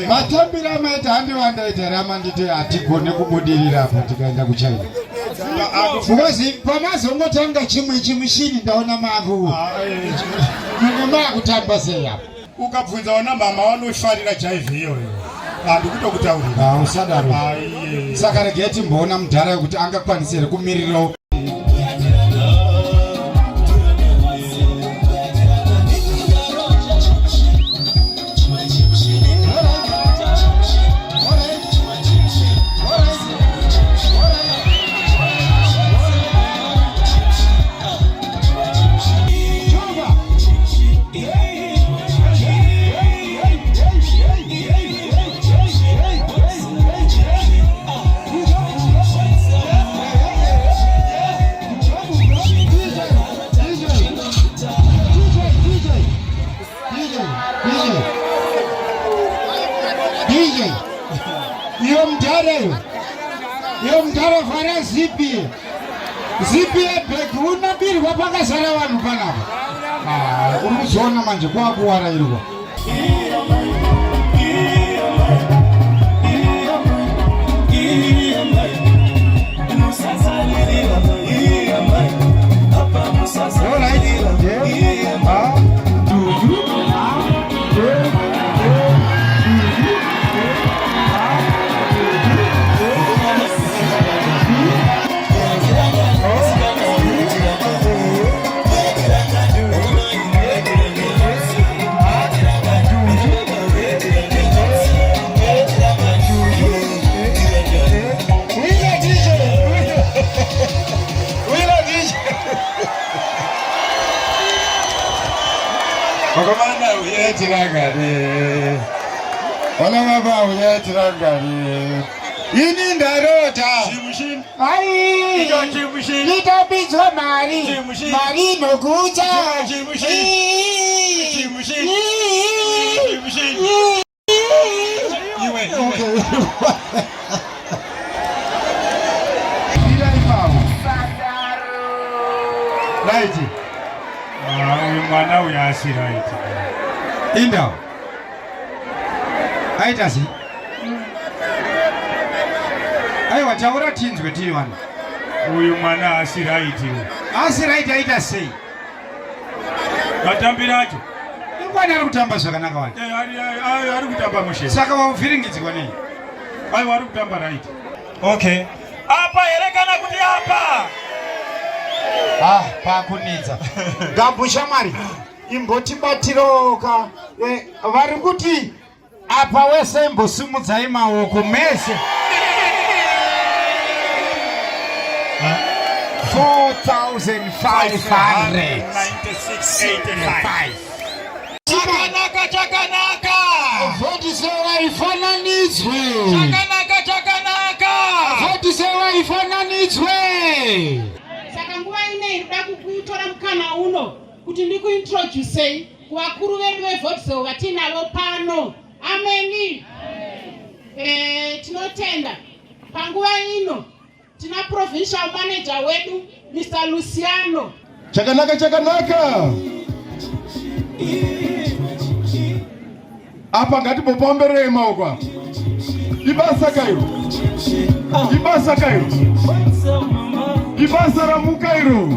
Matambiro Anoita andiwandaita ramandite atigone kubudirira apa tikaenda kuChina. Because pamazongotanga chimwe chimushini ndaona mavu. Makutamba seya. Ukabvunza wana mama wanofarira jive iyoyo. Ndikutokutaurira. Usadaro. Saka regeti mbona mudhara kuti angakwanisira kumirira Yo mtara fara zipi bag unabirwa pakazara vanhu panapa. Unozona manje kwakuwara irwa. All right. tirangare. Ona baba uya tirangare. Ini ndarota. Chimushin. Ai. Ito chimushin. Nitapizwa mari. Chimushin. Mari nokucha. Chimushin. Chimushin. Chimushin. Iwe. Right. Mwana uyasi right. Inda. Aitasi. Aiwa chaura tinzwe tiwana. Uyu mwana asi right. Asi right aita sei. Matambiracho. Ngwana ari kutamba zvakanaka wani. Ari kutamba mushe. Saka wamuvhiringidzwa nei? Aiwa ari kutamba right. Okay. Apa erekana kuti apa. Pakunidza. Gambu shamwari. Imbotibatirooka. Vari kuti apa wese imbosimudzai maoko mese. 4,596.85. Chakanaka. Voti sewa ifananidzwe. Chakanaka. Voti sewa ifananidzwe. Saka nguva ine ndoda kukutora mukana uno kuti ndikuintroducei kuvakuru vedu veVodzeo vatinavo pano. Ameni. Tinotenda panguva ino tina provincial manager wedu Mr. Luciano. Chakanaka. Apa ngatimbopomberei maoko. Ibasa kairo. Ibasa ramukairo.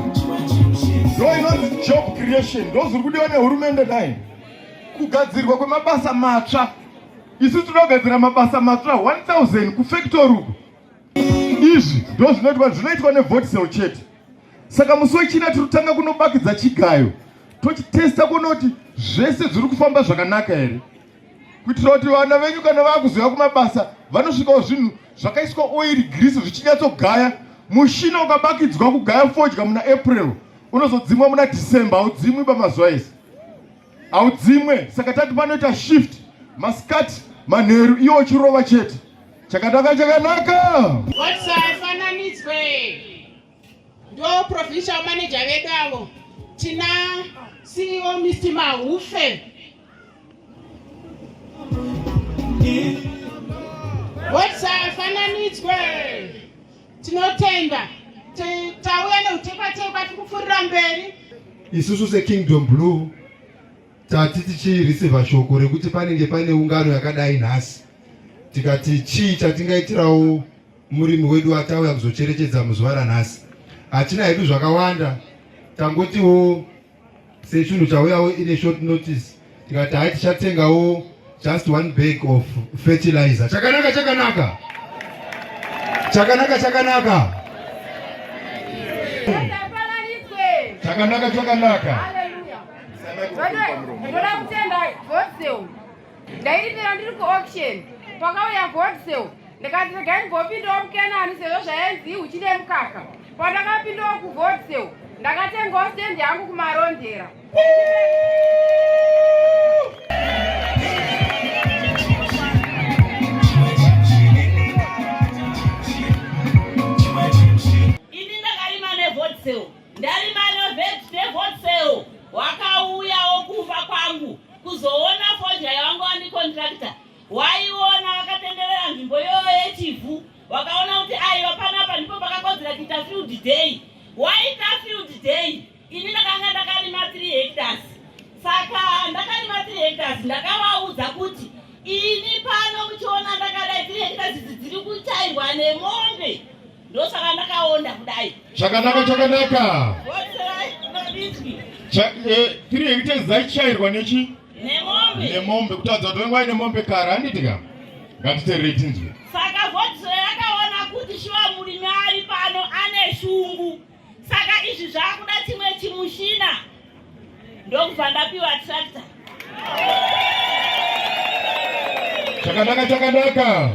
Ndoinonzi job creation. Ndozviri kudiwa nehurumende dai. Kugadzirwa kwemabasa matsva. Isu tinogadzira mabasa matsva 1000 kufactory uko. Izvi ndozvinoitwa neVodzeo chete. Saka musi wechina tirikutanga kunobakidza chigayo. Tochitesta kuona kuti zvese zviri kufamba zvakanaka here. Kuitira kuti vana venyu kana vakuzoya kumabasa vanosvikawo zvinhu zvakaiswa oil grease zvichinyatsogaya. Mushina ukabakidzwa kugaya fodya muna April unozodzimwa muna December. Haudzimwi pamazuva ese. Haudzimwe. Saka tati panoita shift. Masikati manheru iwo chirova chete. Chakanaka. Vafananidzwe. Ndo provincial manager vedu avo. Tina CEO Mr. Mahufe. Vafananidzwe. Tinotenda. Tauya neutekwa tikupfuurira mberi. Isusu seKingdom Blue tati tichireceiva shoko rekuti panenge pane ungano yakadai nhasi. Tikati chii chatingaitirawo murimi wedu atauya kuzocherechedza muzuva ranhasi. Hatina hedu zvakawanda. Tangotiwo sechinhu chauyawo ine short notice. Tikati hai tichatengawo just 1 bag of fertilizer. Chakanaka. Chakanaka. Ndoda kutenda Vodzeo. Ndairipira ndiri kuauction. Pakauya Vodzeo. Ndikati regai ngopindawo mukenani sezvo zvainzi uchide mukaka. Pandakapindawo kuVodzeo ndakatengawo stendi yangu kumarondera. Ini ndakarima neVodzeo. Ndarima neVodzeo. Wakauyawo kumba kwangu kuzoona fodya yangu andicontractor. Waiona wakatenderera nzvimbo yoyo yechivhu. Wakaona kuti aiwa panapa ndipo pakakodzera kuita field day. Waita field day. Ini ndakanga ndakarima 3 hectares. Saka ndakarima 3 hectares ndakavaudza kuti ini pano muchiona ndakadai 3 hectares dziri kuchairwa nemombe. Ndosaka ndakaonda kudai. Chakanaka. 3 hectares dzachairwa nechi? Nemombe. Kutadza kuti wengu aine mombe kare handitika. Ngatiterere tinzwe. Saka Vodzeo yakaona kuti shuwa murimi ari pano ane shungu. Saka izvi zvakuda chimwe chimushina. Ndokubva ndapiwa tractor. Chakanaka.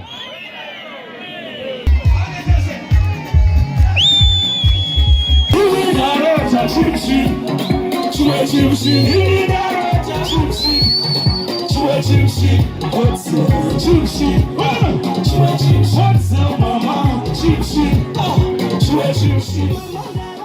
cheap shit, hot sale, cheap shit, cheap shit, hot sale, mama, cheap shit, cheap shit.